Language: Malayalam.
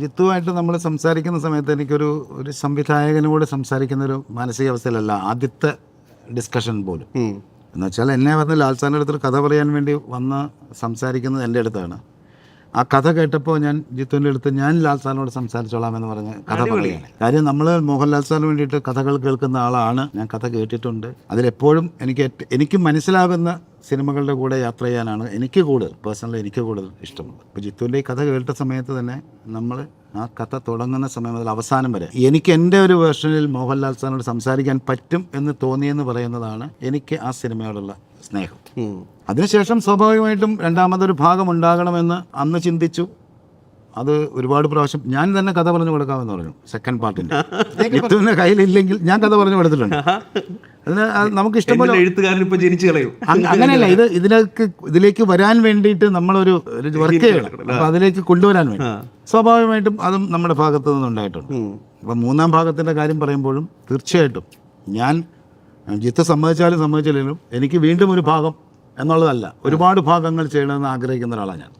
ജിത്തുവായിട്ട് നമ്മൾ സംസാരിക്കുന്ന സമയത്ത് എനിക്കൊരു സംവിധായകനോട് സംസാരിക്കുന്ന ഒരു മാനസികാവസ്ഥയിലല്ല ആദ്യത്തെ ഡിസ്കഷൻ പോലും. എന്നുവെച്ചാൽ എന്നെ വന്ന് ലാൽ സാറിൻ്റെ അടുത്തൊരു കഥ പറയാൻ വേണ്ടി വന്ന് സംസാരിക്കുന്നത് എൻ്റെ അടുത്താണ്. ആ കഥ കേട്ടപ്പോൾ ഞാൻ ജിത്തുവിൻ്റെ അടുത്ത് ഞാൻ ലാൽ സാറിനോട് സംസാരിച്ചോളാം എന്ന് പറഞ്ഞ് കഥ പറയുകയാണ്. കാര്യം നമ്മൾ മോഹൻലാൽ സാറിന് വേണ്ടിയിട്ട് കഥകൾ കേൾക്കുന്ന ആളാണ്. ഞാൻ കഥ കേട്ടിട്ടുണ്ട്. അതിലെപ്പോഴും എനിക്ക് മനസ്സിലാകുന്ന സിനിമകളുടെ കൂടെ യാത്ര ചെയ്യാനാണ് എനിക്ക് കൂടുതൽ ഇഷ്ടമുള്ളത്. ഇപ്പോൾ ജിത്തുവിൻ്റെ ഈ കഥ കേട്ട സമയത്ത് തന്നെ നമ്മൾ ആ കഥ തുടങ്ങുന്ന സമയം മുതൽ അവസാനം വരെ എനിക്ക് എൻ്റെ ഒരു വേർഷനിൽ മോഹൻലാൽ സാറിനോട് സംസാരിക്കാൻ പറ്റും എന്ന് തോന്നിയെന്ന് പറയുന്നതാണ് എനിക്ക് ആ സിനിമയോടുള്ള സ്നേഹം. അതിനുശേഷം സ്വാഭാവികമായിട്ടും രണ്ടാമതൊരു ഭാഗം ഉണ്ടാകണമെന്ന് അന്ന് ചിന്തിച്ചു. അത് ഒരുപാട് പ്രാവശ്യം ഞാൻ തന്നെ കഥ പറഞ്ഞു കൊടുക്കാമെന്ന് പറഞ്ഞു. സെക്കൻഡ് പാർട്ടിൻ്റെ ജിത്തുവിൻ്റെ കയ്യിലില്ലെങ്കിൽ ഞാൻ കഥ പറഞ്ഞു കൊടുത്തിട്ടുണ്ട്. അതിന് നമുക്ക് ഇഷ്ടംപോലെ എഴുത്തുകാരൻ ഇപ്പോൾ ജനിച്ചു കളയും. അങ്ങനെയല്ല, ഇതിലേക്ക് വരാൻ വേണ്ടിയിട്ട് നമ്മളൊരു വർക്ക് ചെയ്യണം. അപ്പം അതിലേക്ക് കൊണ്ടുവരാൻ വേണ്ടി സ്വാഭാവികമായിട്ടും അതും നമ്മുടെ ഭാഗത്തു നിന്നുണ്ടായിട്ടുണ്ട്. അപ്പം മൂന്നാം ഭാഗത്തിൻ്റെ കാര്യം പറയുമ്പോഴും തീർച്ചയായിട്ടും ഞാൻ ജിത്ത് സമ്മതിച്ചാലും സമ്മതിച്ചില്ലെങ്കിലും എനിക്ക് വീണ്ടും ഒരു ഭാഗം എന്നുള്ളതല്ല, ഒരുപാട് ഭാഗങ്ങൾ ചെയ്യണമെന്ന് ആഗ്രഹിക്കുന്ന ഒരാളാണ് ഞാൻ.